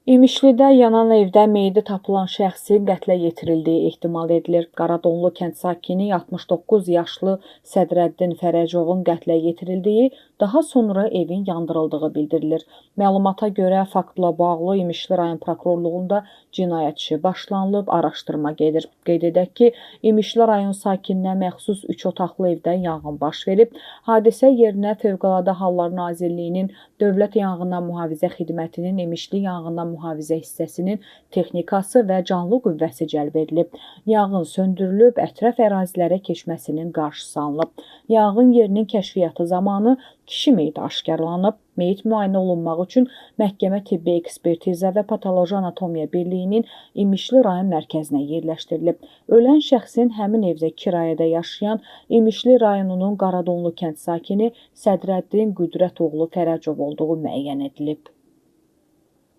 İmişlidə yanan evdə meyidi tapılan şəxsin qətlə yetirildiyi ehtimal edilir. Qaradonlu kənd sakini 69 yaşlı Sədrəddin Fərəcovun qətlə yetirildiyi, daha sonra evin yandırıldığı bildirilir. Məlumata görə faktla bağlı İmişli rayon prokurorluğunda cinayət işi başlanılıb, araşdırma gedir. Qeyd edək ki, İmişli rayon sakininə məxsus 3 otaqlı evdə yanğın baş verib. Hadisə yerinə Fövqəladə Hallar Nazirliyinin Dövlət Yanğından Mühafizə Xidmətinin İmişli yanğından mühafizə hissəsinin texnikası və canlı qüvvəsi cəlb edilib. Yanğın söndürülüb, ətraf ərazilərə keçməsinin qarşısı alınıb. Yanğın yerinin kəşfiyyatı zamanı kişi meyidi aşkarlanıb. Meyit müayinə olunmaq üçün məhkəmə tibbi ekspertiza və patoloji anatomiya birliyinin İmişli rayon mərkəzinə yerləşdirilib. Ölən şəxsin həmin evdə kirayədə yaşayan İmişli rayonunun Qaradonlu kənd sakini Sədrəddin Qüdrət oğlu Fərəcov olduğu müəyyən edilib.